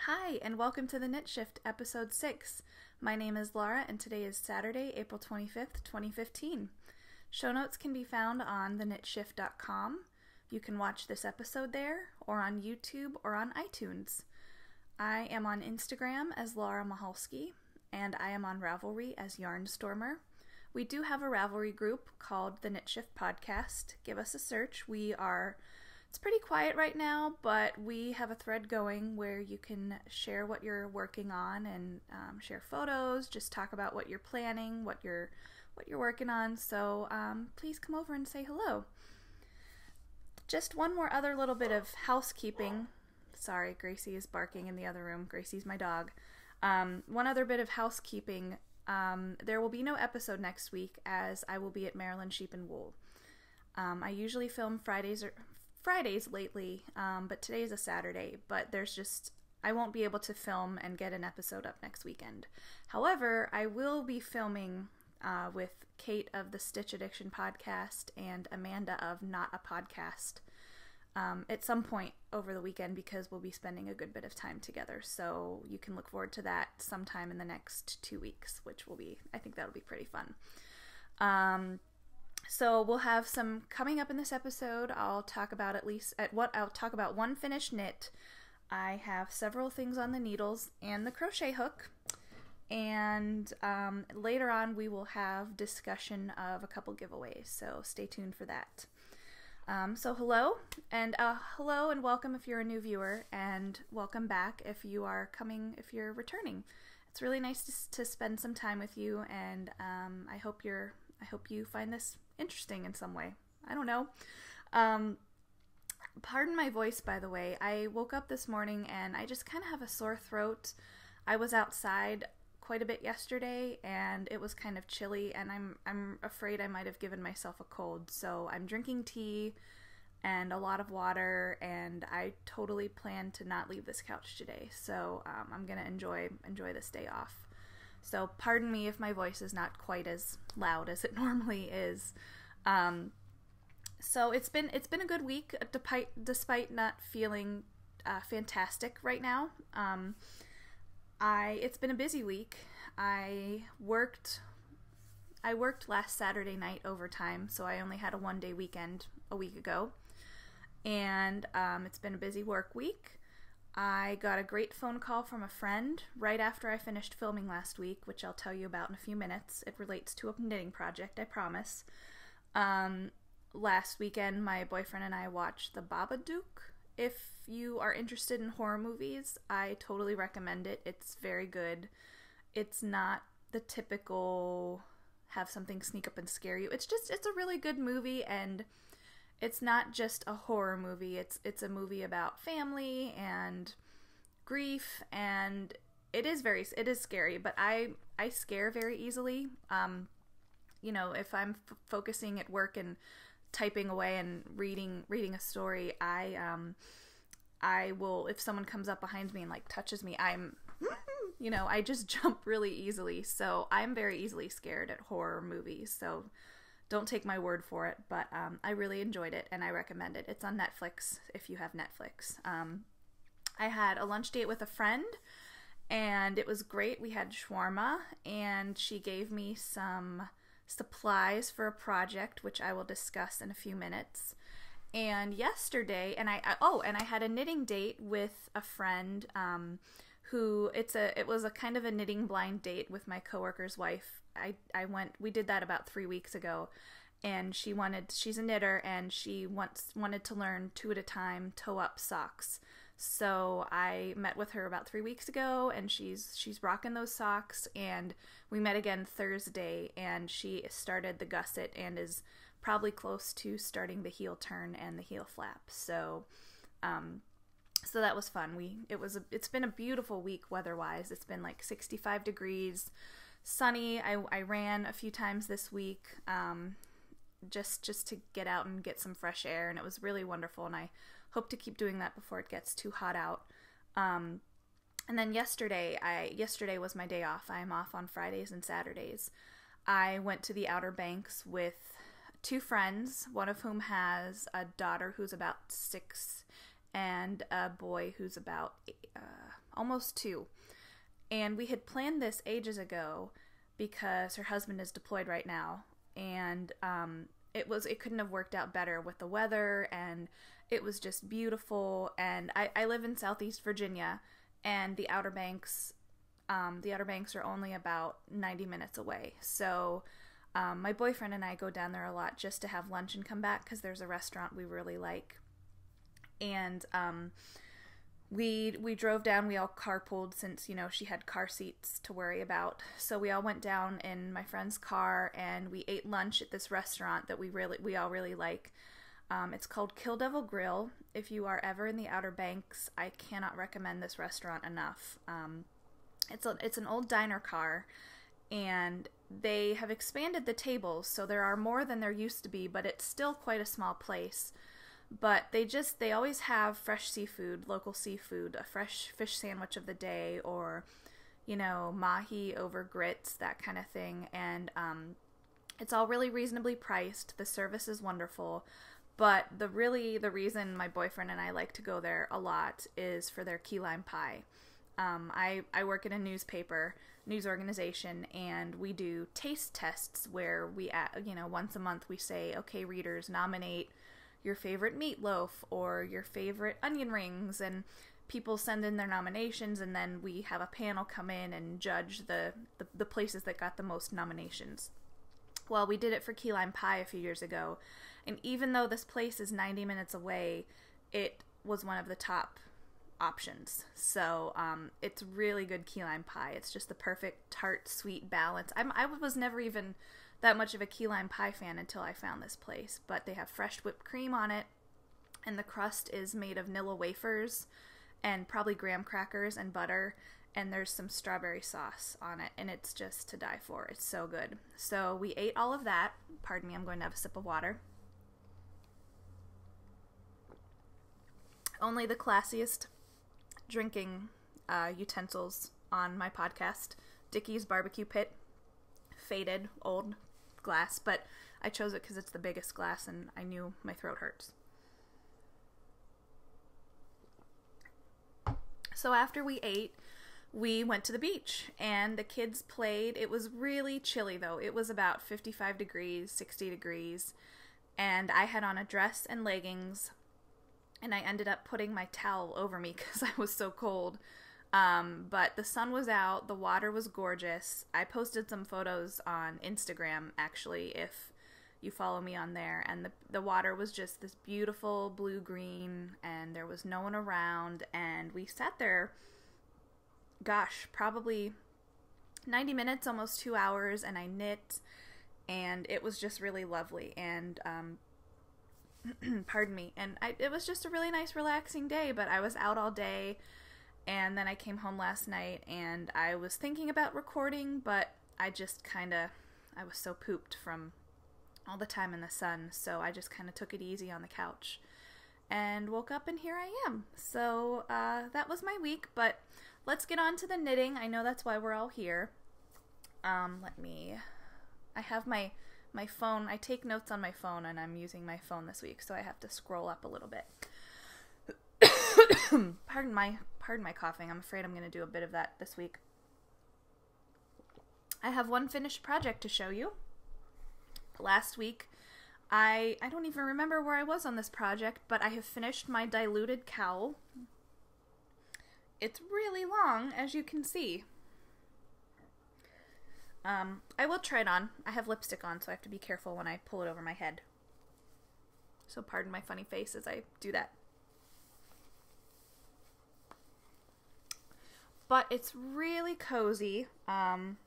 Hi, and welcome to the Knit Shift, Episode 6. My name is Laura, and today is Saturday, April 25th, 2015. Show notes can be found on thenitshift.com. You can watch this episode there, or on YouTube, or on iTunes. I am on Instagram as lauramichalski, and I am on Ravelry as yarnstormer. We do have a Ravelry group called the Knit Shift Podcast. Give us a search. It's pretty quiet right now, but we have a thread going where you can share what you're working on and share photos, just talk about what you're planning, what you're working on. So please come over and say hello. Just one more other little bit of housekeeping. Sorry, Gracie is barking in the other room. Gracie's my dog. One other bit of housekeeping. There will be no episode next week as I will be at Maryland Sheep and Wool. I usually film Fridays lately, but today's a Saturday, but I won't be able to film and get an episode up next weekend. However, I will be filming with Kate of the Stitch Addiction podcast and Amanda of Not a Podcast at some point over the weekend because we'll be spending a good bit of time together. So you can look forward to that sometime in the next 2 weeks, I think that'll be pretty fun. So we'll have some coming up in this episode. I'll talk about one finished knit. I have several things on the needles and the crochet hook. And later on we will have discussion of a couple giveaways. So stay tuned for that. So hello and welcome if you're a new viewer, and welcome back if you're returning. It's really nice to spend some time with you, and I hope you find this interesting in some way. I don't know. Pardon my voice, by the way. I woke up this morning and I just kind of have a sore throat. I was outside quite a bit yesterday and it was kind of chilly, and I'm afraid I might have given myself a cold. So I'm drinking tea and a lot of water, and I totally plan to not leave this couch today. So I'm gonna enjoy this day off. So pardon me if my voice is not quite as loud as it normally is. So it's been a good week despite not feeling fantastic right now. It's been a busy week. I worked last Saturday night overtime, so I only had a one-day weekend a week ago, and it's been a busy work week. I got a great phone call from a friend right after I finished filming last week, which I'll tell you about in a few minutes. It relates to a knitting project, I promise. Last weekend, my boyfriend and I watched The Babadook. If you are interested in horror movies, I totally recommend it. It's very good. It's not the typical have something sneak up and scare you. It's a really good movie, and it's not just a horror movie. It's a movie about family and grief, and it is scary, but I scare very easily. If I'm focusing at work and typing away and reading a story, I will, if someone comes up behind me and touches me, I just jump really easily. So I'm very easily scared at horror movies. So don't take my word for it, but I really enjoyed it and I recommend it. It's on Netflix if you have Netflix. I had a lunch date with a friend and it was great. We had shawarma and she gave me some supplies for a project, which I will discuss in a few minutes. And yesterday, I had a knitting date with a friend it was a kind of a knitting blind date with my coworker's wife. We did that about 3 weeks ago, and she's a knitter and she wanted to learn 2 at a time toe-up socks. So I met with her about 3 weeks ago, and she's rocking those socks, and we met again Thursday, and she started the gusset and is probably close to starting the heel turn and the heel flap. So that was fun. It's been a beautiful week weather-wise. It's been 65 degrees, sunny. I ran a few times this week, just to get out and get some fresh air, and it was really wonderful, and I hope to keep doing that before it gets too hot out. And then yesterday was my day off. I'm off on Fridays and Saturdays. I went to the Outer Banks with 2 friends, one of whom has a daughter who's about 6 and a boy who's about almost 2. And we had planned this ages ago because her husband is deployed right now, and it couldn't have worked out better with the weather, and it was just beautiful. And I live in Southeast Virginia, and the Outer Banks are only about 90 minutes away. So my boyfriend and I go down there a lot just to have lunch and come back, because there's a restaurant we really like. And we drove down. We all carpooled, since, you know, she had car seats to worry about. So we all went down in my friend's car, and we ate lunch at this restaurant that we all really like. It's called Kill Devil Grill. If you are ever in the Outer Banks, I cannot recommend this restaurant enough. It's an old diner car, and they have expanded the tables, so there are more than there used to be, but it's still quite a small place. But they always have fresh seafood, local seafood, a fresh fish sandwich of the day, or, you know, mahi over grits, that kind of thing. And it's all really reasonably priced. The service is wonderful. But the reason my boyfriend and I like to go there a lot is for their key lime pie. I work in a news organization, and we do taste tests where we, once a month we say, okay, readers, nominate your favorite meatloaf or your favorite onion rings, and people send in their nominations, and then we have a panel come in and judge the places that got the most nominations. Well, we did it for key lime pie a few years ago, and even though this place is 90 minutes away, it was one of the top options. So it's really good key lime pie. It's just the perfect tart sweet balance. I was never even that much of a key lime pie fan until I found this place, but they have fresh whipped cream on it, and the crust is made of Nilla wafers and probably graham crackers and butter, and there's some strawberry sauce on it, and it's just to die for. It's so good. So we ate all of that. Pardon me, I'm going to have a sip of water. Only the classiest drinking utensils on my podcast. Dickey's barbecue pit, faded old glass, but I chose it because it's the biggest glass, and I knew my throat hurts. So after we ate, we went to the beach, and the kids played. It was really chilly, though. It was about 55 degrees, 60 degrees, and I had on a dress and leggings, and I ended up putting my towel over me because I was so cold. But the sun was out, the water was gorgeous. I posted some photos on Instagram, actually, if you follow me on there, and the water was just this beautiful blue-green, and there was no one around, and we sat there, gosh, probably 90 minutes, almost 2 hours, and I knit, and it was just really lovely, and, pardon me, and it was just a really nice, relaxing day, but I was out all day. And then I came home last night, and I was thinking about recording, but I was so pooped from all the time in the sun, so I just kind of took it easy on the couch and woke up, and here I am. So that was my week, but let's get on to the knitting. I know that's why we're all here. I have my phone. I take notes on my phone, and I'm using my phone this week, so I have to scroll up a little bit. Pardon my coughing. I'm afraid I'm going to do a bit of that this week. I have one finished project to show you. Last week, I don't even remember where I was on this project, but I have finished my diluted cowl. It's really long, as you can see. I will try it on. I have lipstick on, so I have to be careful when I pull it over my head. So pardon my funny face as I do that. But it's really cozy. I'm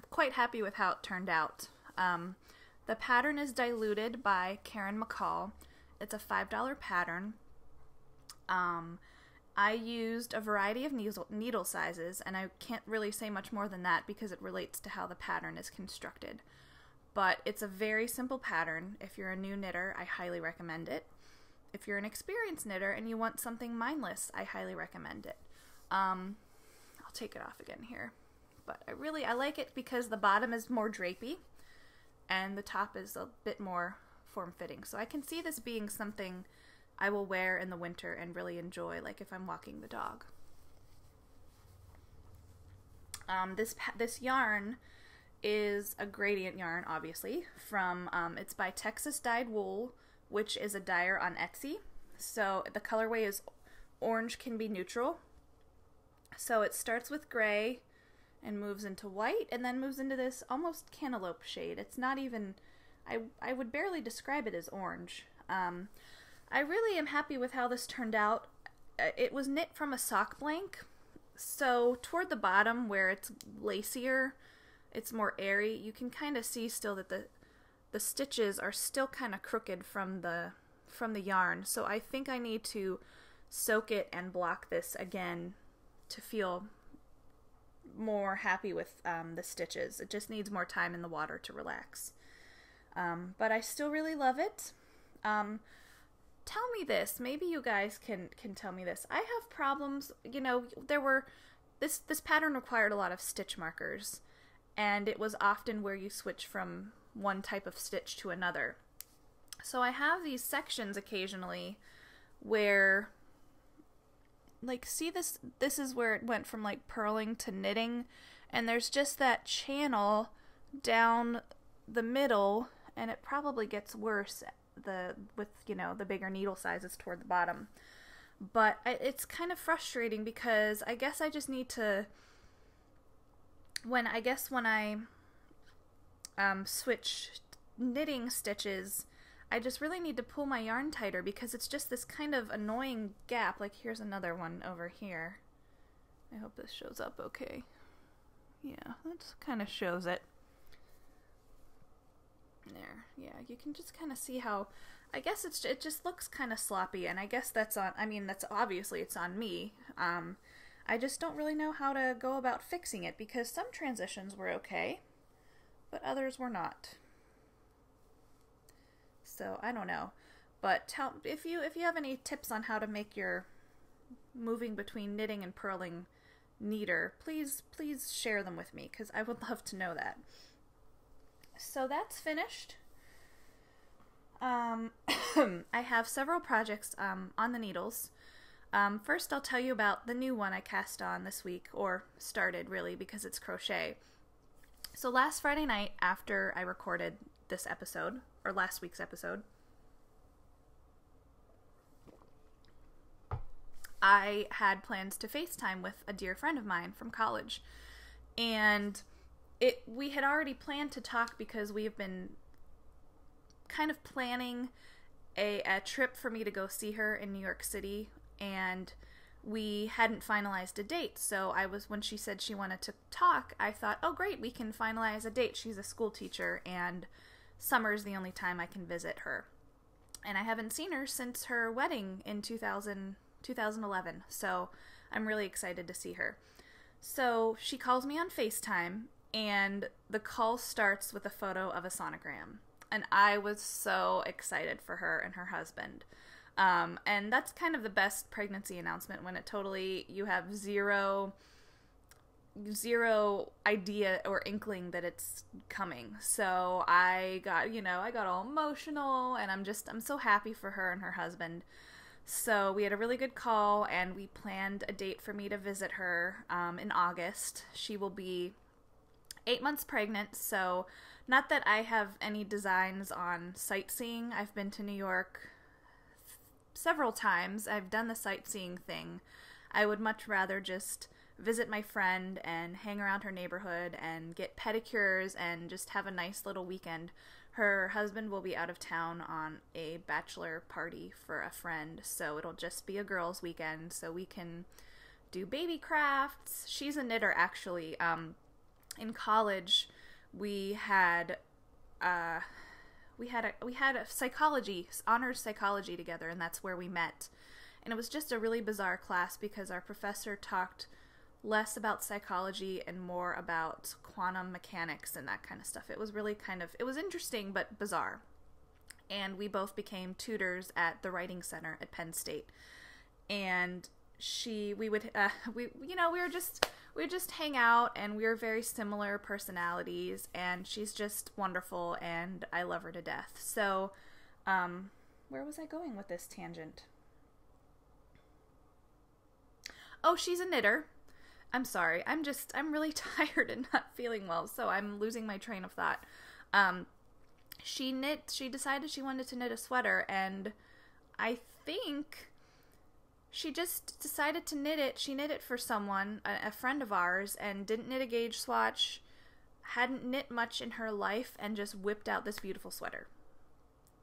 quite happy with how it turned out. The pattern is Diluted by Karen McCall. It's a $5 pattern. I used a variety of needle sizes, and I can't really say much more than that because it relates to how the pattern is constructed. But it's a very simple pattern. If you're a new knitter, I highly recommend it. If you're an experienced knitter and you want something mindless, I highly recommend it. I'll take it off again here. But I like it because the bottom is more drapey and the top is a bit more form-fitting. So I can see this being something I will wear in the winter and really enjoy, like if I'm walking the dog. This yarn is a gradient yarn, obviously, from, it's by Texas Dyed Wool, which is a dyer on Etsy. So the colorway is orange can be neutral. So it starts with gray and moves into white and then moves into this almost cantaloupe shade. It's not even, I would barely describe it as orange. I really am happy with how this turned out. It was knit from a sock blank, so toward the bottom where it's lacier, it's more airy. You can kind of see still that the stitches are still kind of crooked from the yarn. So I think I need to soak it and block this again to feel more happy with the stitches. It just needs more time in the water to relax. But I still really love it. Tell me this. Maybe you guys can tell me this. I have problems, you know, this pattern required a lot of stitch markers, and it was often where you switch from one type of stitch to another. So I have these sections occasionally where, like, see this is where it went from like purling to knitting, and there's just that channel down the middle, and it probably gets worse with, you know, the bigger needle sizes toward the bottom. But it's kind of frustrating because I guess I just need to, when I switch knitting stitches, I just really need to pull my yarn tighter because it's just this kind of annoying gap. Like, here's another one over here. I hope this shows up okay. Yeah, that kind of shows it. There, yeah, you can just kind of see how, I guess it just looks kind of sloppy, and I guess that's on, I mean, that's obviously it's on me. I just don't really know how to go about fixing it because some transitions were okay, but others were not. So I don't know, but if you have any tips on how to make your moving between knitting and purling neater, please share them with me because I would love to know that. So that's finished. I have several projects on the needles. First I'll tell you about the new one I cast on this week, or started really, because it's crochet. So last Friday night after I recorded this episode, or last week's episode, I had plans to FaceTime with a dear friend of mine from college, and we had already planned to talk because we have been kind of planning a trip for me to go see her in New York City, and we hadn't finalized a date. So when she said she wanted to talk, I thought, oh great, we can finalize a date. She's a school teacher, and summer's the only time I can visit her. And I haven't seen her since her wedding in 2011, so I'm really excited to see her. So she calls me on FaceTime, and the call starts with a photo of a sonogram. And I was so excited for her and her husband. And that's kind of the best pregnancy announcement, when you have zero idea or inkling that it's coming. So I got all emotional, and I'm so happy for her and her husband. So we had a really good call, and we planned a date for me to visit her in August. She will be 8 months pregnant, so not that I have any designs on sightseeing. I've been to New York several times. I've done the sightseeing thing. I would much rather just visit my friend and hang around her neighborhood and get pedicures and just have a nice little weekend. Her husband will be out of town on a bachelor party for a friend, so it'll just be a girls' weekend, so we can do baby crafts. She's a knitter, actually. In college, we had a honors psychology together, and that's where we met. And it was just a really bizarre class because our professor talked less about psychology and more about quantum mechanics and that kind of stuff. It was really it was interesting but bizarre. And we both became tutors at the writing center at Penn State. And we would just hang out, and we were very similar personalities, and she's just wonderful, and I love her to death. So Where was I going with this tangent? Oh, she's a knitter. I'm sorry. I'm really tired and not feeling well, so I'm losing my train of thought. She decided she wanted to knit a sweater, and I think she just decided to knit it. She knit it for someone, a friend of ours, and didn't knit a gauge swatch, hadn't knit much in her life, and just whipped out this beautiful sweater.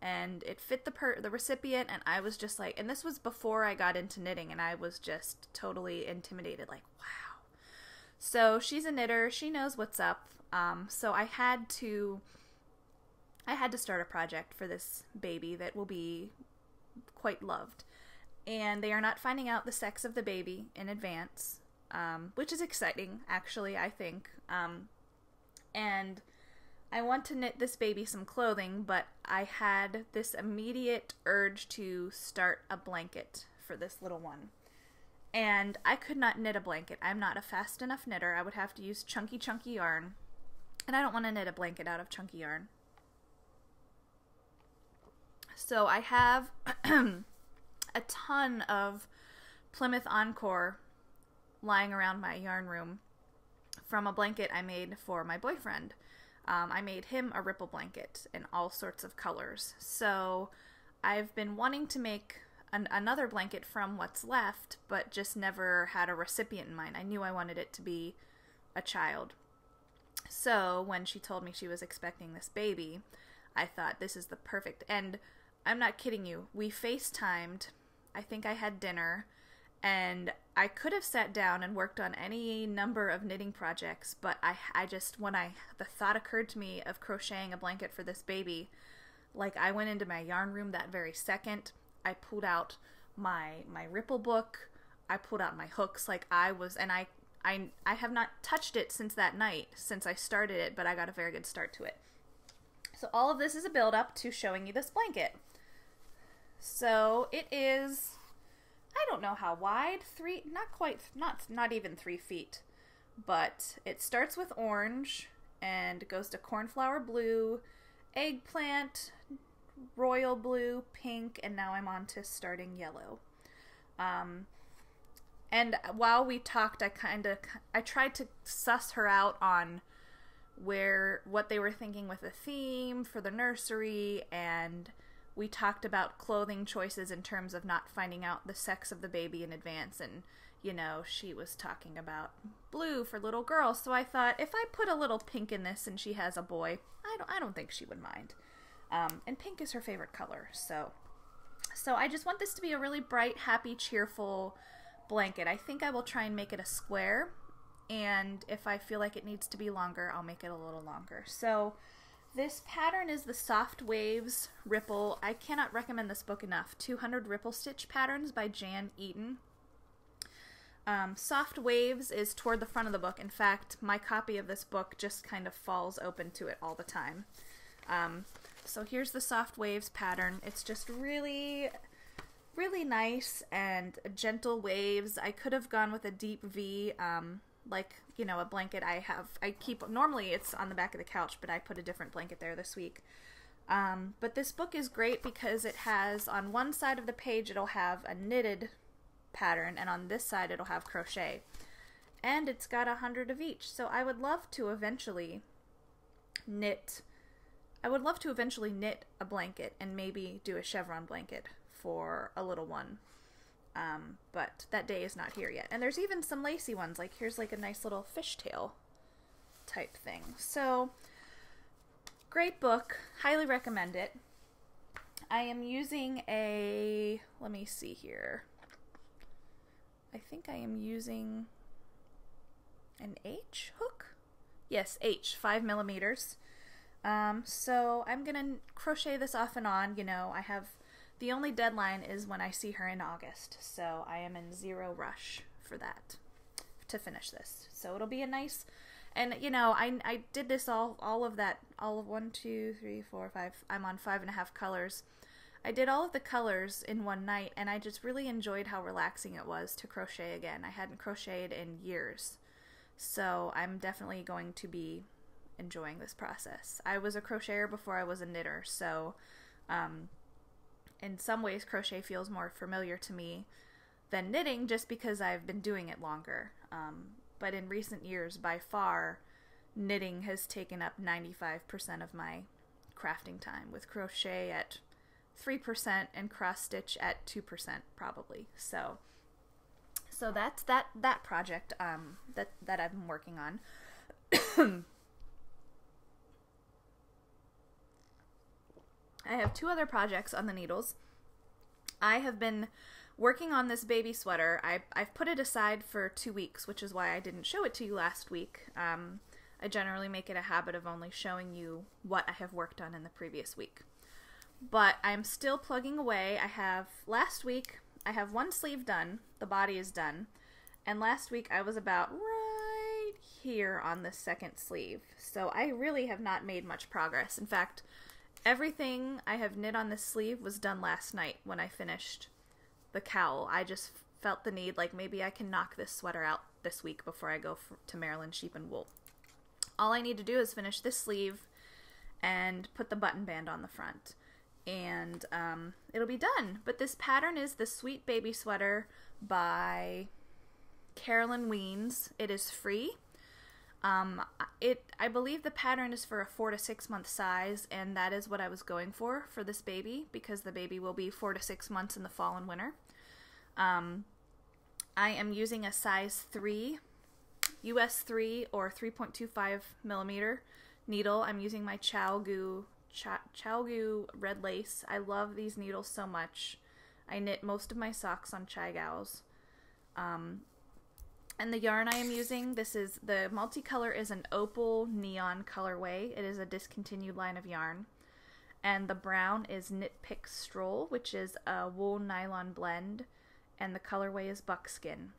And it fit the recipient, and I was just like, and this was before I got into knitting, and I was just totally intimidated, like, wow. So she's a knitter, she knows what's up, so I had to start a project for this baby that will be quite loved. And they are not finding out the sex of the baby in advance, which is exciting, actually, I think. And I want to knit this baby some clothing, but I had this immediate urge to start a blanket for this little one. And I could not knit a blanket. I'm not a fast enough knitter. I would have to use chunky yarn. And I don't want to knit a blanket out of chunky yarn. So I have a ton of Plymouth Encore lying around my yarn room from a blanket I made for my boyfriend. I made him a ripple blanket in all sorts of colors. So I've been wanting to make another blanket from what's left, but just never had a recipient in mind. I knew I wanted it to be a child. So when she told me she was expecting this baby, I thought this is the perfect, and I'm not kidding you, we FaceTimed, I think I had dinner, and I could have sat down and worked on any number of knitting projects, but I just, the thought occurred to me of crocheting a blanket for this baby, like I went into my yarn room that very second, I pulled out my ripple book, I pulled out my hooks, like I have not touched it since that night, since I started it, but I got a very good start to it. So all of this is a build up to showing you this blanket. So it is, I don't know how wide, not even 3 feet, but it starts with orange and goes to cornflower blue, eggplant, royal blue, pink, and now I'm on to starting yellow. And while we talked, I tried to suss her out on what they were thinking with the theme for the nursery, and we talked about clothing choices in terms of not finding out the sex of the baby in advance, and, you know, she was talking about blue for little girls, so I thought, if I put a little pink in this and she has a boy, I don't think she would mind. And pink is her favorite color, so I just want this to be a really bright, happy, cheerful blanket. I think I will try and make it a square, and if I feel like it needs to be longer, I'll make it a little longer. So this pattern is the Soft Waves Ripple. I cannot recommend this book enough. 200 Ripple Stitch Patterns by Jan Eaton. Soft Waves is toward the front of the book. In fact, my copy of this book just kind of falls open to it all the time. So here's the Soft Waves pattern. It's just really, really nice and gentle waves. I could have gone with a deep V, like, you know, a blanket I keep, normally it's on the back of the couch, but I put a different blanket there this week. But this book is great because it has, on one side of the page, it'll have a knitted pattern, and on this side it'll have crochet. And it's got 100 of each, so I would love to eventually knit a blanket and maybe do a chevron blanket for a little one. But that day is not here yet. And there's even some lacy ones, like here's like a nice little fishtail type thing. So, great book. Highly recommend it. I am using let me see here. I think I am using an H hook? Yes, H, 5 millimeters. So I'm gonna crochet this off and on. You know, the only deadline is when I see her in August, so I am in zero rush for that, to finish this. So it'll be a nice, and you know, I did this all of 1, 2, 3, 4, 5, I'm on 5.5 colors. I did all of the colors in one night, and I just really enjoyed how relaxing it was to crochet again. I hadn't crocheted in years, so I'm definitely going to be enjoying this process. I was a crocheter before I was a knitter, so in some ways crochet feels more familiar to me than knitting just because I've been doing it longer. But in recent years, by far, knitting has taken up 95% of my crafting time, with crochet at 3% and cross stitch at 2% probably. So that's that project that I've been working on. I have 2 other projects on the needles. I have been working on this baby sweater. I've put it aside for 2 weeks, which is why I didn't show it to you last week. I generally make it a habit of only showing you what I have worked on in the previous week. But I'm still plugging away. Last week, I have 1 sleeve done. The body is done. And last week, I was about right here on the 2nd sleeve. So I really have not made much progress. In fact, everything I have knit on this sleeve was done last night when I finished the cowl. I just felt the need, like, maybe I can knock this sweater out this week before I go to Maryland Sheep and Wool. All I need to do is finish this sleeve and put the button band on the front. And it'll be done. But this pattern is the Sweet Baby Sweater by Carolyn Wiens. It is free. I believe the pattern is for a 4 to 6 month size, and that is what I was going for this baby, because the baby will be 4 to 6 months in the fall and winter. I am using a size 3, US 3 or 3.25 millimeter needle. I'm using my Chalgoo red lace. I love these needles so much. I knit most of my socks on Chai-Gaos. And the yarn I am using, the multicolor is an opal neon colorway. It is a discontinued line of yarn. And the brown is Knit Pick Stroll, which is a wool nylon blend, and the colorway is buckskin.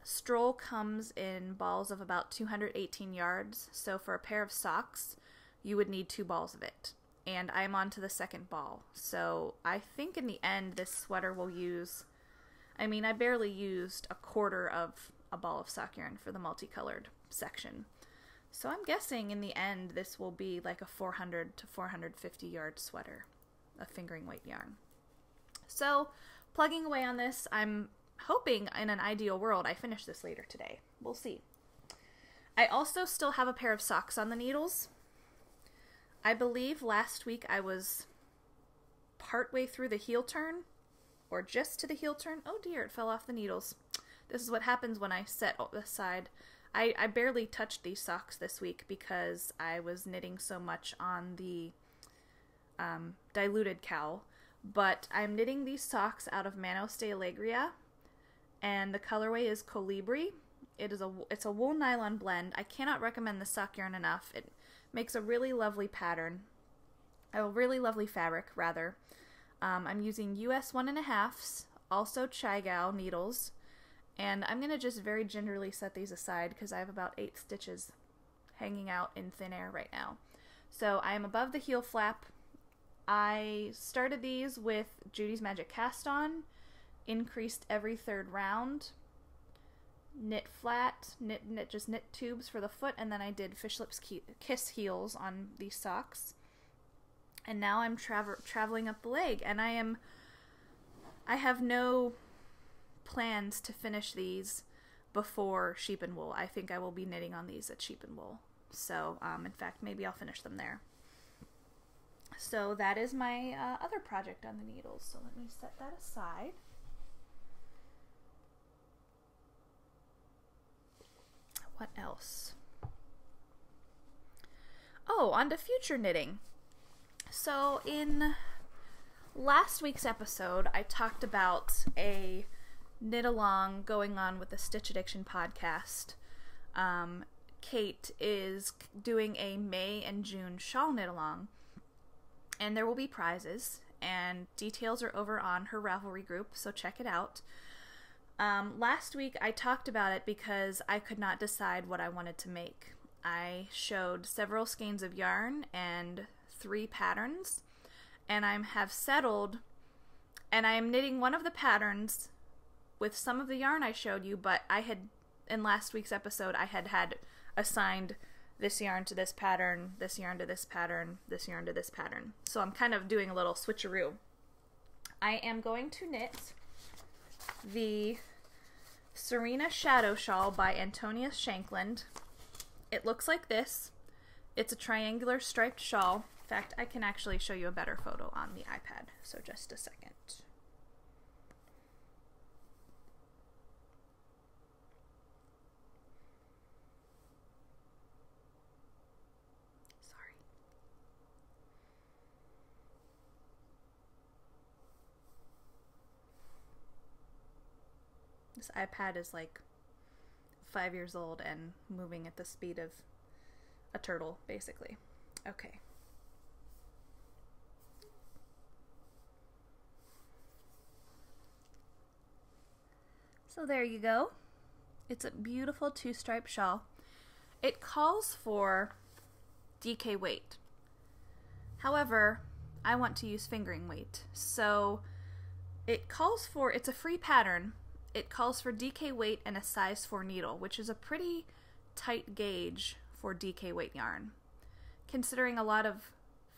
Stroll comes in balls of about 218 yards, so for a pair of socks, you would need 2 balls of it. And I'm on to the 2nd ball. So I think in the end this sweater will use, I barely used a quarter of a ball of sock yarn for the multicolored section. So I'm guessing in the end this will be like a 400 to 450 yard sweater of fingering weight yarn. So plugging away on this, I'm hoping in an ideal world I finish this later today. We'll see. I also still have a pair of socks on the needles. I believe last week I was partway through the heel turn, or just to the heel turn. Oh dear, it fell off the needles. This is what happens when I set aside. I barely touched these socks this week because I was knitting so much on the diluted cowl. But I'm knitting these socks out of Manos de Alegria, and the colorway is Colibri. It's a wool nylon blend. I cannot recommend the sock yarn enough. It makes a really lovely pattern, a really lovely fabric rather. I'm using US 1.5s, also Chai-Gao needles, and I'm going to just very gingerly set these aside because I have about 8 stitches hanging out in thin air right now. So I am above the heel flap. I started these with Judy's Magic Cast On, increased every 3rd round, knit flat, just knit tubes for the foot, and then I did Fish Lips Kiss heels on these socks. And now I'm traveling up the leg, and I have no plans to finish these before Sheep and Wool. I think I will be knitting on these at Sheep and Wool. So, in fact, maybe I'll finish them there. So that is my other project on the needles. So let me set that aside. What else? Oh, on to future knitting. So in last week's episode, I talked about a knit along going on with the Stitch Addiction podcast. Kate is doing a May and June shawl knit along, and there will be prizes, and details are over on her Ravelry group, so check it out. Last week I talked about it because I could not decide what I wanted to make. I showed several skeins of yarn and 3 patterns, and I have settled, and I am knitting one of the patterns with some of the yarn I showed you, but I had, in last week's episode, I had assigned this yarn to this pattern, this yarn to this pattern, this yarn to this pattern. So I'm kind of doing a little switcheroo. I am going to knit the Serena Shadow Shawl by Antonia Shankland. It looks like this. It's a triangular striped shawl. In fact, I can actually show you a better photo on the iPad, so just a second. Sorry. This iPad is like 5 years old and moving at the speed of a turtle, basically. Okay. So there you go. It's a beautiful two-stripe shawl. It calls for DK weight. However, I want to use fingering weight. So it's a free pattern. It calls for DK weight and a size 4 needle, which is a pretty tight gauge for DK weight yarn, considering a lot of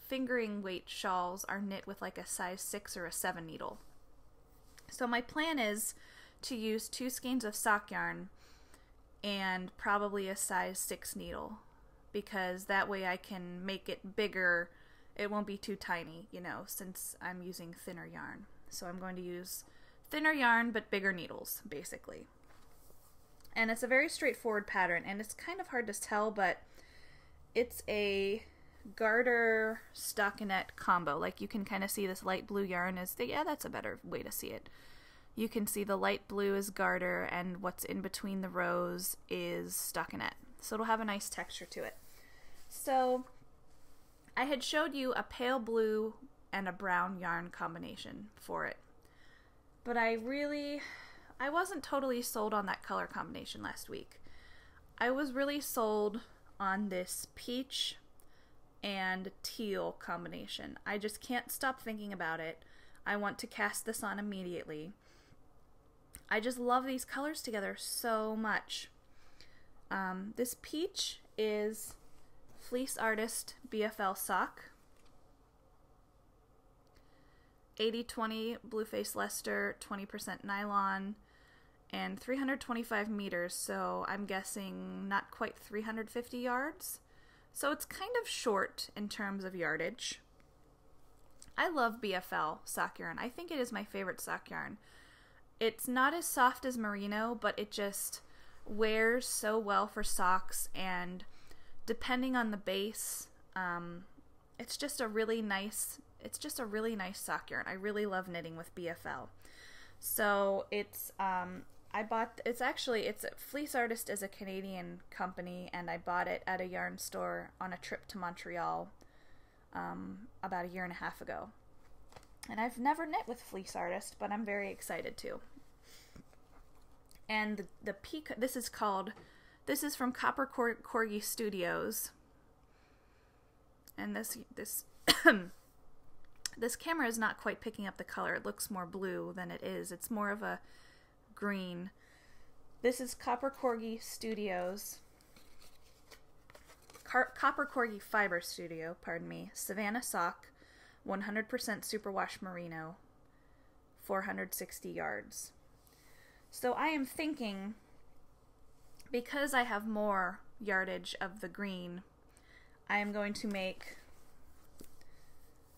fingering weight shawls are knit with like a size 6 or a 7 needle. So my plan is to use 2 skeins of sock yarn and probably a size 6 needle, because that way I can make it bigger. It won't be too tiny, you know, since I'm using thinner yarn. So I'm going to use thinner yarn but bigger needles, basically. And it's a very straightforward pattern, and it's kind of hard to tell, but it's a garter stockinette combo. Like, you can kind of see this light blue yarn is yeah, that's a better way to see it. You can see the light blue is garter, and what's in between the rows is stockinette. So it'll have a nice texture to it. So I had showed you a pale blue and a brown yarn combination for it, but I wasn't totally sold on that color combination last week. I was really sold on this peach and teal combination. I just can't stop thinking about it. I want to cast this on immediately. I just love these colors together so much. This peach is Fleece Artist BFL sock. 80/20 Blueface Leicester, 20% nylon, and 325 meters, so I'm guessing not quite 350 yards. So it's kind of short in terms of yardage. I love BFL sock yarn. I think it is my favorite sock yarn. It's not as soft as merino, but it just wears so well for socks, and depending on the base, it's just a really nice sock yarn. I really love knitting with BFL. So it's Fleece Artist is a Canadian company, and I bought it at a yarn store on a trip to Montreal about 1.5 years ago. And I've never knit with Fleece Artist, but I'm very excited to. And the peak, this is from Copper Corgi Studios. And this this camera is not quite picking up the color. It looks more blue than it is. It's more of a green. This is Copper Corgi Studios. Copper Corgi Fiber Studio, pardon me. Savannah sock, 100% superwash merino, 460 yards. So I am thinking, because I have more yardage of the green, I am going to make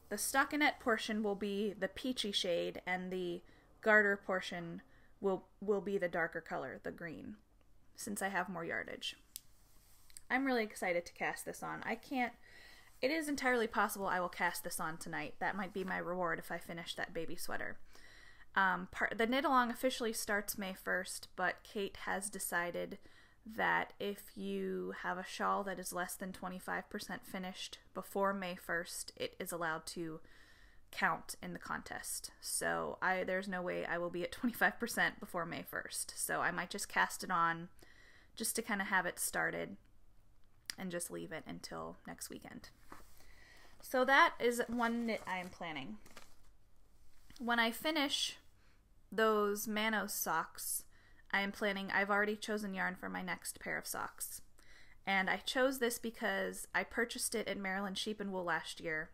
the stockinette portion will be the peachy shade, and the garter portion will be the darker color, the green, since I have more yardage. I'm really excited to cast this on. It is entirely possible I will cast this on tonight. That might be my reward if I finish that baby sweater. The knit along officially starts May 1st, but Kate has decided that if you have a shawl that is less than 25% finished before May 1st, it is allowed to count in the contest. So there's no way I will be at 25% before May 1st. So I might just cast it on just to kind of have it started and just leave it until next weekend. So that is one knit I am planning. When I finish those Manos socks, I've already chosen yarn for my next pair of socks. And I chose this because I purchased it at Maryland Sheep and Wool last year.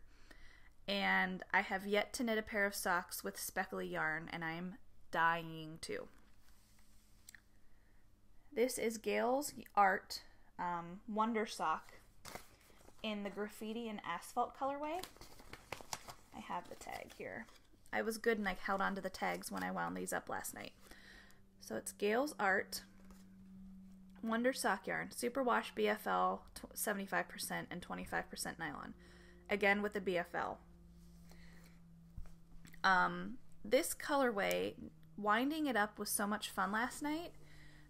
And I have yet to knit a pair of socks with speckly yarn, and I'm dying to. This is Gail's Art Wonder Sock in the graffiti and asphalt colorway. I have the tag here. I was good and I held on to the tags when I wound these up last night. So it's Gail's Art Wonder Sock Yarn, Superwash BFL 75% and 25% nylon. Again with the BFL. This colorway, winding it up was so much fun last night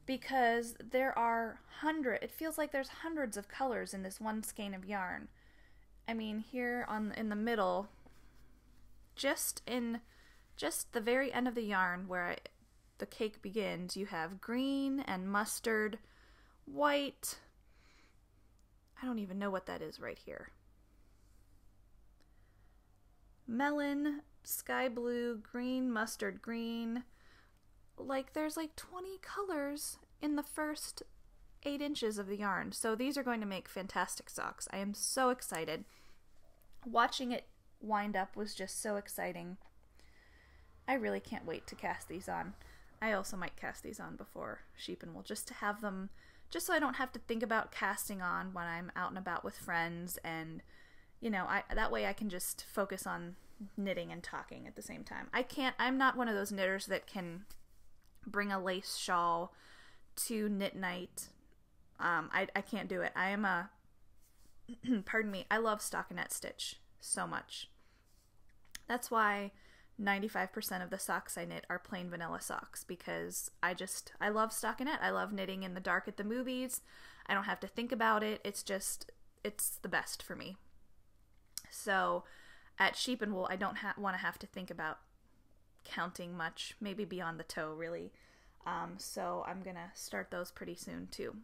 because there are it feels like there's hundreds of colors in this one skein of yarn. I mean, here in the middle, just the very end of the yarn where the cake begins, you have green and mustard, white. I don't even know what that is right here. Melon, sky blue, green, mustard green. Like, there's like 20 colors in the first 8 inches of the yarn. So these are going to make fantastic socks. I am so excited. Watching it wind up was just so exciting. I really can't wait to cast these on. I also might cast these on before Sheep and Wool, just to have them, just so I don't have to think about casting on when I'm out and about with friends, and you know, that way I can just focus on knitting and talking at the same time. I'm not one of those knitters that can bring a lace shawl to knit night. I can't do it. I am a, pardon me, I love stockinette stitch so much. That's why 95% of the socks I knit are plain vanilla socks, because I love stockinette. I love knitting in the dark at the movies. I don't have to think about it. It's the best for me. So at Sheep and Wool, I don't want to have to think about counting much, maybe beyond the toe, really. So I'm going to start those pretty soon, too.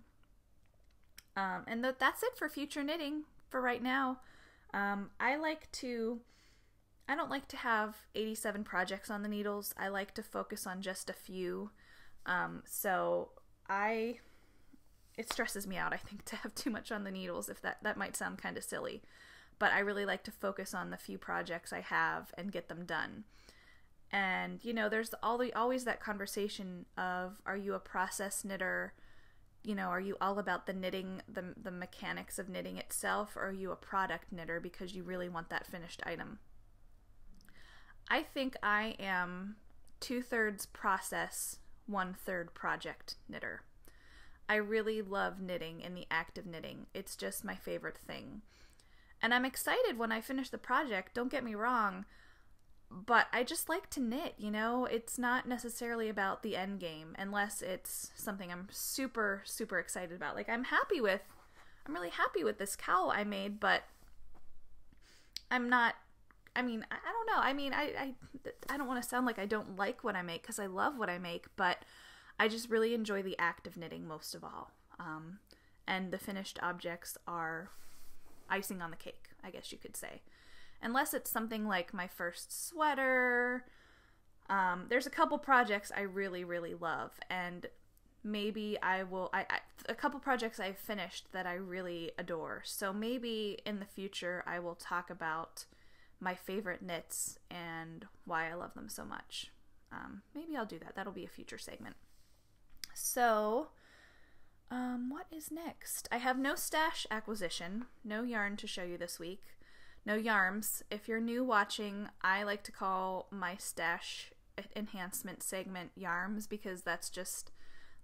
And that's it for future knitting for right now. I don't like to have 87 projects on the needles. I like to focus on just a few. It stresses me out, I think, to have too much on the needles, if that might sound kind of silly. But I really like to focus on the few projects I have and get them done. And, you know, there's always that conversation of, are you a process knitter? You know, are you all about the knitting, the mechanics of knitting itself, or are you a product knitter because you really want that finished item? I think I am 2/3 process, 1/3 project knitter. I really love knitting and the act of knitting. It's just my favorite thing. And I'm excited when I finish the project, don't get me wrong, but I just like to knit, you know? It's not necessarily about the end game, unless it's something I'm super, super excited about. Like, I'm really happy with this cowl I made, but I don't know. I don't want to sound like I don't like what I make, because I love what I make, but I just really enjoy the act of knitting most of all. And the finished objects are icing on the cake, I guess you could say. Unless it's something like my first sweater. There's a couple projects I really, really love, and maybe a couple projects I've finished that I really adore. So maybe in the future I will talk about my favorite knits and why I love them so much. Maybe I'll do that. That'll be a future segment. So, what is next? I have no stash acquisition, no yarn to show you this week. No yarms. If you're new watching, I like to call my stash enhancement segment yarms, because that's just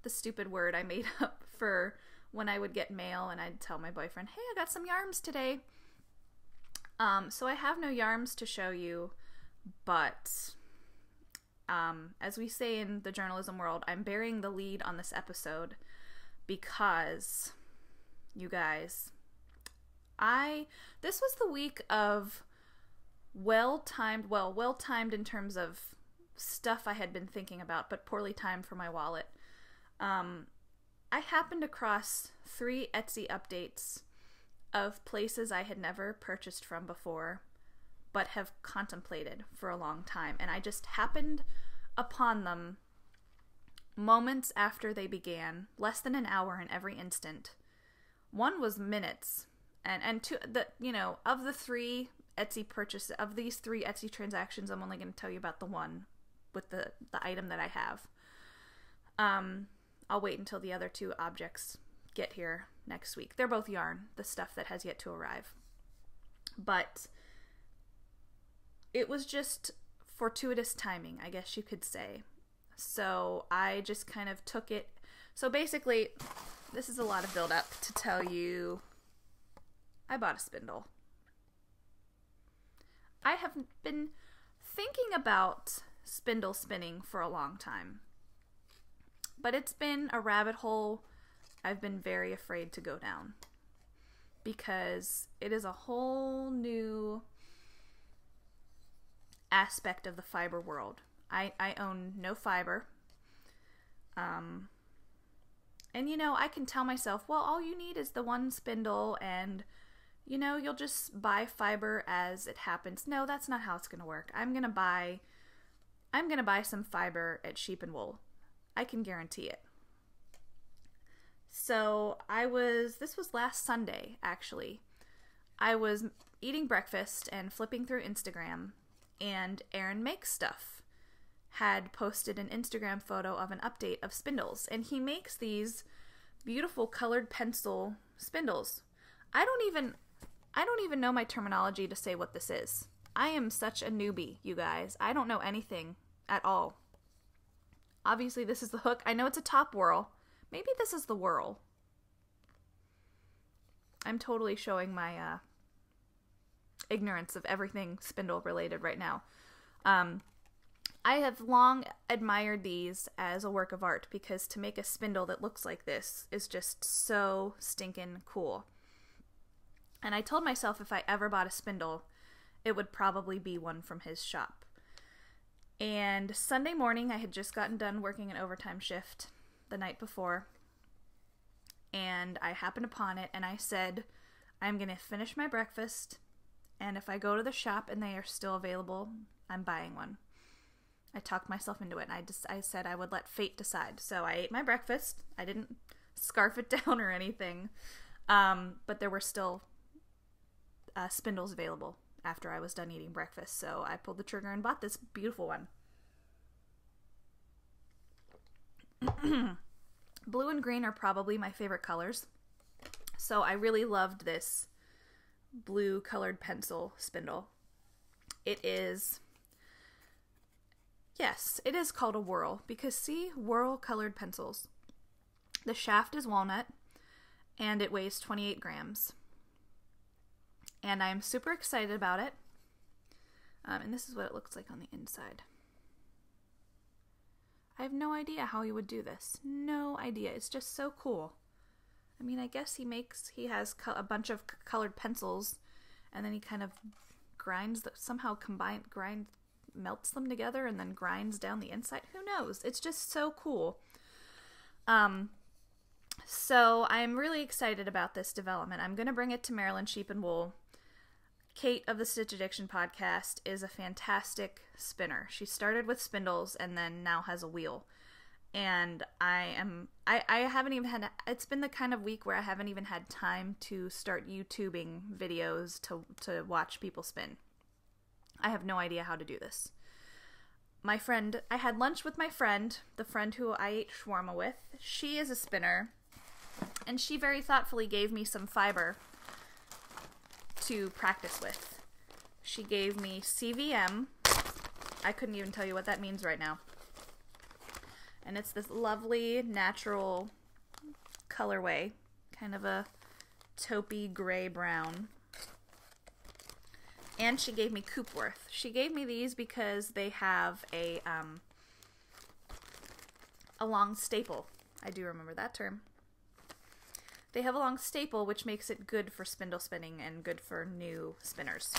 the stupid word I made up for when I would get mail and I'd tell my boyfriend, hey, I got some yarms today. So I have no yarms to show you, but as we say in the journalism world, I'm burying the lead on this episode because, you guys, this was the week of well-timed in terms of stuff I had been thinking about, but poorly timed for my wallet. I happened across 3 Etsy updates of places I had never purchased from before, but have contemplated for a long time, and I just happened upon them moments after they began, less than an hour in every instant. One was minutes. And two, of the 3 Etsy purchase. Of these 3 Etsy transactions, I'm only going to tell you about the one with the item that I have. I'll wait until the other 2 objects get here next week. They're both yarn, the stuff that has yet to arrive. But it was just fortuitous timing, I guess you could say. So I just kind of took it. So basically, this is a lot of build up to tell you I bought a spindle. I have been thinking about spindle spinning for a long time, but it's been a rabbit hole I've been very afraid to go down, because it is a whole new aspect of the fiber world. I own no fiber. And you know, I can tell myself, well, all you need is the one spindle, and you know, you'll just buy fiber as it happens. No, that's not how it's going to work. I'm going to buy some fiber at Sheep and Wool. I can guarantee it. So this was last Sunday, actually. I was eating breakfast and flipping through Instagram, and Aaron Makes Stuff had posted an Instagram photo of an update of spindles, and he makes these beautiful colored pencil spindles. I don't even know my terminology to say what this is. I am such a newbie, you guys. I don't know anything at all. Obviously, this is the hook. I know it's a top whorl. Maybe this is the whorl. I'm totally showing my ignorance of everything spindle related right now. I have long admired these as a work of art, because to make a spindle that looks like this is just so stinking cool. And I told myself if I ever bought a spindle, it would probably be one from his shop. And Sunday morning, I had just gotten done working an overtime shift the night before, and I happened upon it, and I said, I'm going to finish my breakfast, and if I go to the shop and they are still available, I'm buying one. I talked myself into it, and I said I would let fate decide. So I ate my breakfast. I didn't scarf it down or anything, but there were still spindles available after I was done eating breakfast, so I pulled the trigger and bought this beautiful one. Blue and green are probably my favorite colors, so I really loved this blue colored pencil spindle. It is, yes, it is called a whorl, because see, whorl colored pencils. The shaft is walnut, and it weighs 28 grams. And I'm super excited about it. And this is what it looks like on the inside. I have no idea how he would do this. No idea. It's just so cool. I mean, I guess he has a bunch of colored pencils, and then he kind of melts them together and then grinds down the inside. Who knows? It's just so cool. So I'm really excited about this development. I'm going to bring it to Maryland Sheep and Wool. Kate of the Stitch Addiction podcast is a fantastic spinner. She started with spindles and then now has a wheel. And I haven't even had, it's been the kind of week where I haven't even had time to start YouTubing videos to watch people spin. I have no idea how to do this. I had lunch with my friend, the friend who I ate shawarma with. She is a spinner, and she very thoughtfully gave me some fiber to practice with. She gave me CVM. I couldn't even tell you what that means right now. And it's this lovely natural colorway, kind of a taupey gray-brown. And she gave me Coopworth. She gave me these because they have a long staple. I do remember that term. They have a long staple, which makes it good for spindle spinning and good for new spinners.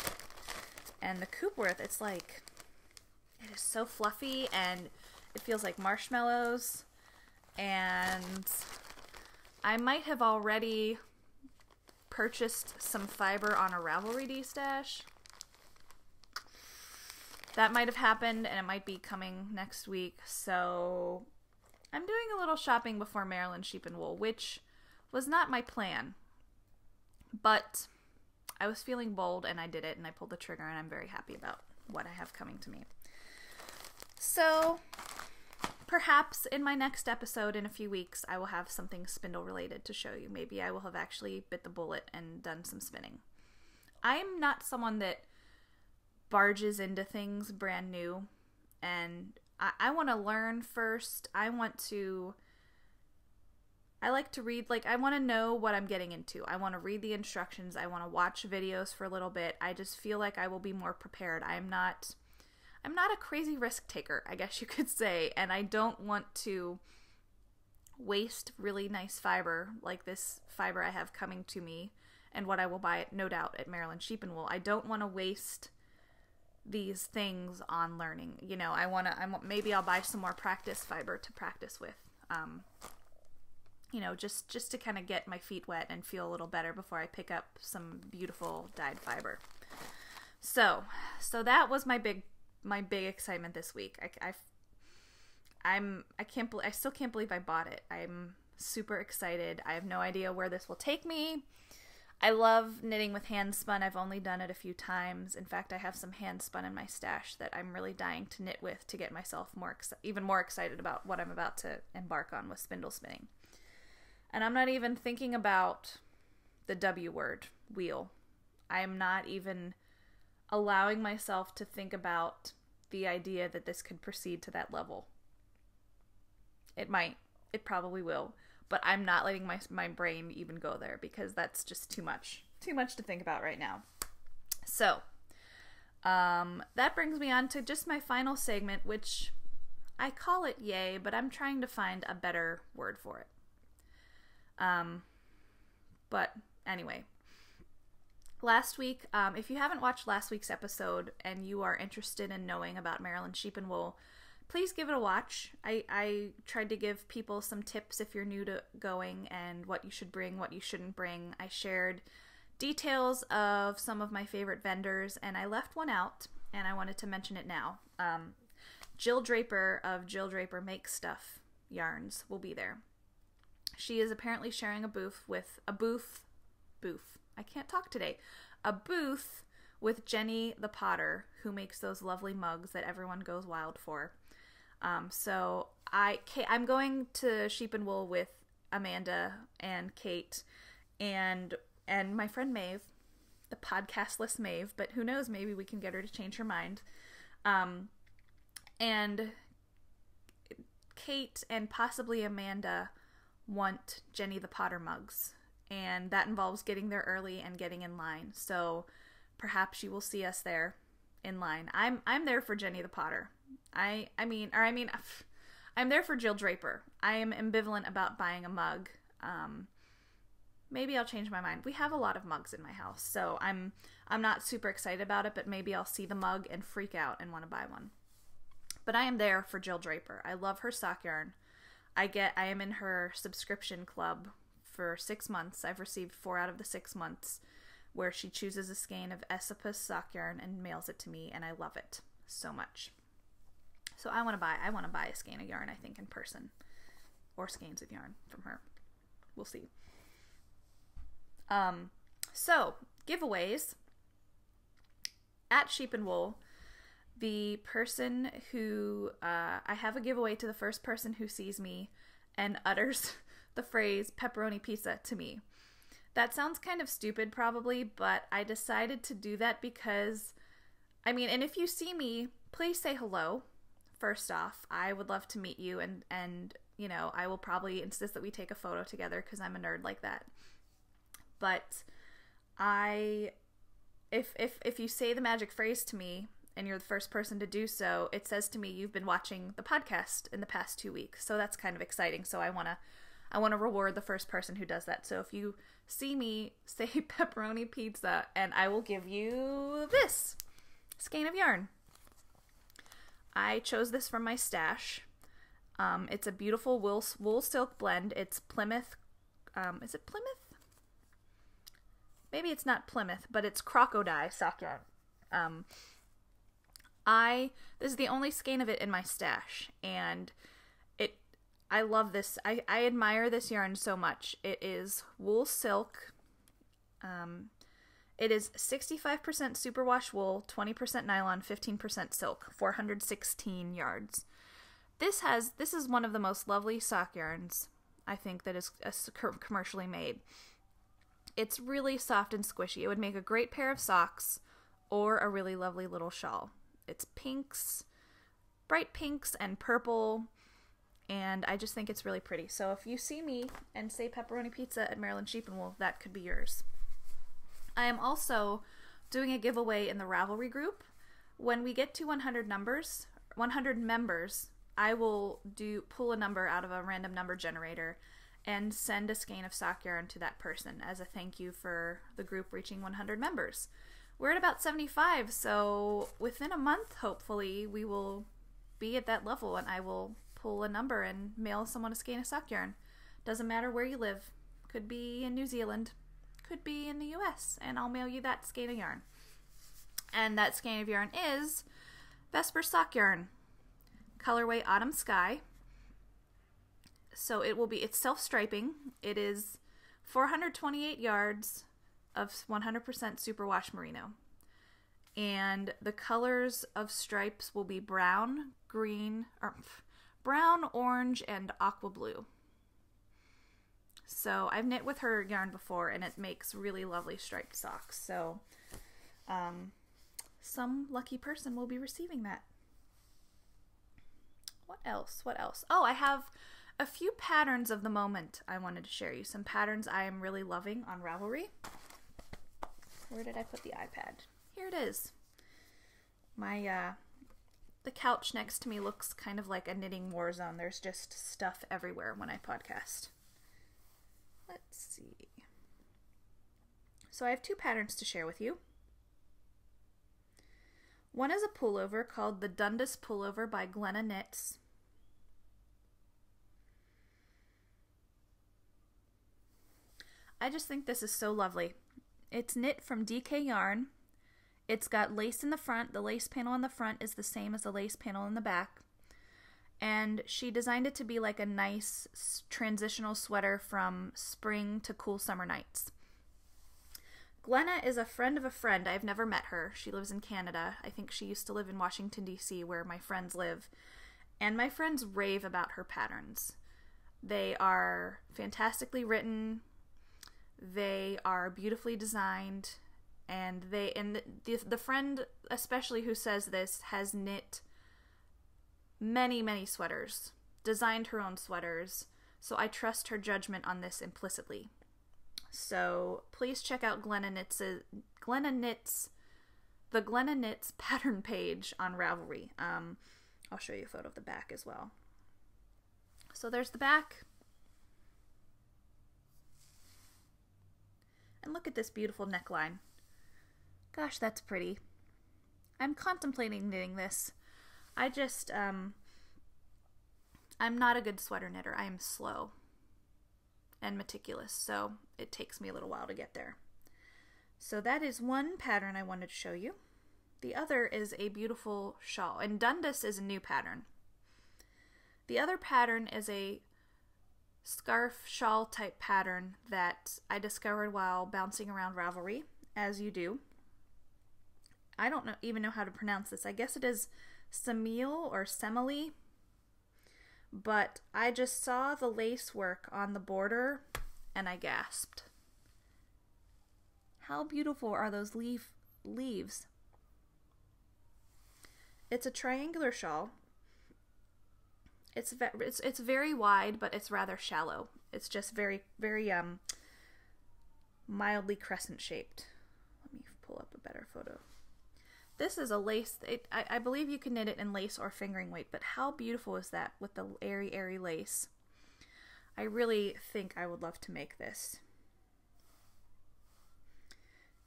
And the Coopworth, it is so fluffy, and it feels like marshmallows. And I might have already purchased some fiber on a Ravelry D-stash. That might have happened, and it might be coming next week. So I'm doing a little shopping before Maryland Sheep and Wool, which was not my plan. But I was feeling bold, and I did it, and I pulled the trigger, and I'm very happy about what I have coming to me. So perhaps in my next episode in a few weeks, I will have something spindle related to show you. Maybe I will have actually bit the bullet and done some spinning. I'm not someone that barges into things brand new, and I want to learn first. I like to read, I want to know what I'm getting into. I want to read the instructions. I want to watch videos for a little bit. I just feel like I will be more prepared. I'm not a crazy risk taker, I guess you could say, and I don't want to waste really nice fiber like this fiber I have coming to me and what I will buy, no doubt, at Maryland Sheep and Wool. I don't want to waste these things on learning. Maybe I'll buy some more practice fiber to practice with. Just to kind of get my feet wet and feel a little better before I pick up some beautiful dyed fiber. So that was my big excitement this week. I still can't believe I bought it. I'm super excited. I have no idea where this will take me. I love knitting with hand spun. I've only done it a few times. In fact, I have some hand spun in my stash that I'm really dying to knit with to get myself even more excited about what I'm about to embark on with spindle spinning. And I'm not even thinking about the W word, wheel. I am not even allowing myself to think about the idea that this could proceed to that level. It might. It probably will. But I'm not letting my brain even go there because that's just too much. Too much to think about right now. So, that brings me on to just my final segment, which I call it yay, but I'm trying to find a better word for it. But anyway, last week, if you haven't watched last week's episode and you are interested in knowing about Maryland Sheep and Wool, please give it a watch. I tried to give people some tips if you're new to going and what you should bring, what you shouldn't bring. I shared details of some of my favorite vendors, and I left one out, and I wanted to mention it now. Jill Draper of Jill Draper Makes Stuff Yarns will be there. She is apparently sharing a booth with Jenny the Potter, who makes those lovely mugs that everyone goes wild for. So I'm going to Sheep and Wool with Amanda and Kate and my friend Maeve, the podcastless Maeve, but who knows, maybe we can get her to change her mind. And Kate and possibly Amanda want Jenny the Potter mugs, and that involves getting there early and getting in line. So perhaps you will see us there in line. I'm there for Jenny the Potter. I'm there for Jill Draper. I am ambivalent about buying a mug. Maybe I'll change my mind. We have a lot of mugs in my house, so I'm not super excited about it, but maybe I'll see the mug and freak out and want to buy one. But I am there for Jill Draper. I love her sock yarn. I am in her subscription club for 6 months. I've received 4 out of the 6 months where she chooses a skein of Esopus sock yarn and mails it to me, and I love it so much. So I want to buy a skein of yarn, I think, in person, or skeins of yarn from her. We'll see. So giveaways at Sheep and Wool. The person who I have a giveaway to the first person who sees me and utters the phrase pepperoni pizza to me. That sounds kind of stupid probably, but I decided to do that because, and if you see me, please say hello. First off, I would love to meet you, and I will probably insist that we take a photo together because I'm a nerd like that. But if you say the magic phrase to me and you're the first person to do so, it says to me you've been watching the podcast in the past 2 weeks. So that's kind of exciting. So I want to reward the first person who does that. So if you see me, say pepperoni pizza, and I will give you this skein of yarn. I chose this from my stash. It's a beautiful wool silk blend. It's Plymouth. Is it Plymouth? Maybe it's not Plymouth, but it's crocodile sock yarn. This is the only skein of it in my stash, and I love this. I admire this yarn so much. It is wool silk. It is 65% superwash wool, 20% nylon, 15% silk, 416 yards. This is one of the most lovely sock yarns, I think, that is commercially made. It's really soft and squishy. It would make a great pair of socks or a really lovely little shawl. It's pinks, bright pinks and purple, and I just think it's really pretty. So if you see me and say pepperoni pizza at Maryland Sheep and Wool, that could be yours. I am also doing a giveaway in the Ravelry group. When we get to 100 members, I will pull a number out of a random number generator and send a skein of sock yarn to that person as a thank you for the group reaching 100 members. We're at about 75, so within a month, hopefully, we will be at that level, and I will pull a number and mail someone a skein of sock yarn. Doesn't matter where you live. Could be in New Zealand. Could be in the US, and I'll mail you that skein of yarn. And that skein of yarn is Vesper sock yarn, colorway Autumn Sky. So it's self-striping. It is 428 yards of 100% superwash merino. And the colors of stripes will be brown, orange, and aqua blue. So I've knit with her yarn before, and it makes really lovely striped socks. So some lucky person will be receiving that. What else? Oh, I have a few patterns of the moment I wanted to share you. Some patterns I am really loving on Ravelry. Where did I put the iPad? Here it is. The couch next to me looks kind of like a knitting war zone. There's just stuff everywhere when I podcast. Let's see. So I have two patterns to share with you. One is a pullover called the Dundas Pullover by Glenna Knits. I just think this is so lovely. It's knit from DK yarn. It's got lace in the front. The lace panel on the front is the same as the lace panel in the back. And she designed it to be like a nice transitional sweater from spring to cool summer nights. Glenna is a friend of a friend. I've never met her. She lives in Canada. I think she used to live in Washington, D.C., where my friends live. And my friends rave about her patterns. They are fantastically written. They are beautifully designed. And the friend, especially who says this, has knit many, many sweaters, designed her own sweaters, so I trust her judgment on this implicitly. So please check out the Glenna Knits pattern page on Ravelry. I'll show you a photo of the back as well. So there's the back. And look at this beautiful neckline. Gosh, that's pretty. I'm contemplating knitting this. I just, I'm not a good sweater knitter. I am slow and meticulous, so it takes me a little while to get there. So that is one pattern I wanted to show you. The other is a beautiful shawl, and Dundas is a new pattern. The other pattern is a scarf shawl type pattern that I discovered while bouncing around Ravelry, as you do. I don't even know how to pronounce this. I guess it is Semele or Semele, but I just saw the lace work on the border and I gasped. How beautiful are those leaves? It's a triangular shawl. It's very wide, but it's rather shallow. It's just very, very mildly crescent shaped. Let me pull up a better photo. This is a lace. I believe you can knit it in lace or fingering weight, but how beautiful is that with the airy, airy lace? I really think I would love to make this.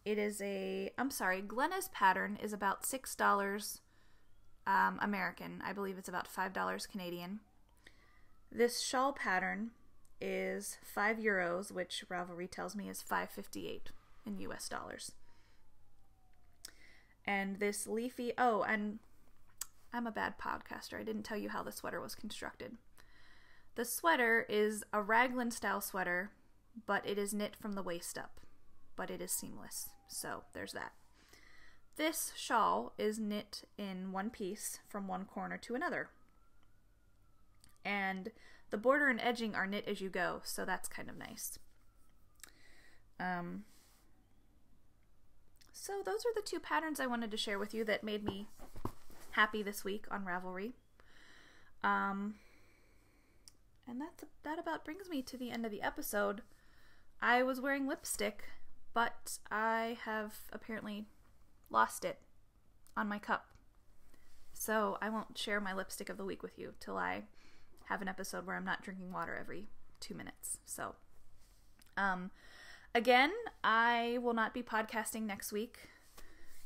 It is Glenna's pattern is about $6 American. I believe it's about $5 Canadian. This shawl pattern is €5, which Ravelry tells me is $5.58 in US dollars. And this leafy, and I'm a bad podcaster. I didn't tell you how the sweater was constructed. The sweater is a raglan style sweater, but it is knit from the waist up, but it is seamless. So there's that. This shawl is knit in one piece from one corner to another. And the border and edging are knit as you go, so that's kind of nice. So those are the two patterns I wanted to share with you that made me happy this week on Ravelry. And that about brings me to the end of the episode. I was wearing lipstick, but I have apparently lost it on my cup. So I won't share my lipstick of the week with you till I have an episode where I'm not drinking water every 2 minutes. So, again, I will not be podcasting next week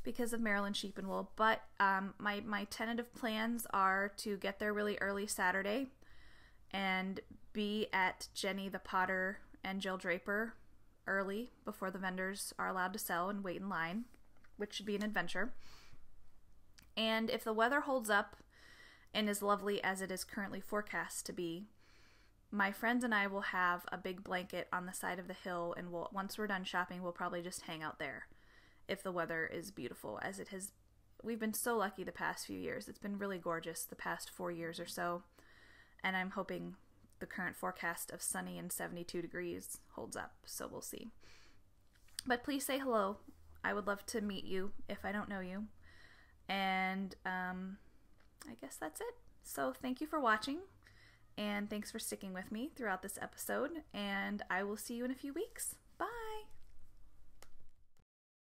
because of Maryland Sheep and Wool, but my tentative plans are to get there really early Saturday and be at Jenny the Potter and Jill Draper early before the vendors are allowed to sell and wait in line, which should be an adventure. And if the weather holds up and is lovely as it is currently forecast to be, my friends and I will have a big blanket on the side of the hill, and once we're done shopping, we'll probably just hang out there if the weather is beautiful, as it has. We've been so lucky the past few years. It's been really gorgeous the past 4 years or so, and I'm hoping the current forecast of sunny and 72 degrees holds up, so we'll see. But please say hello. I would love to meet you if I don't know you. And I guess that's it. So thank you for watching, and thanks for sticking with me throughout this episode, and I will see you in a few weeks.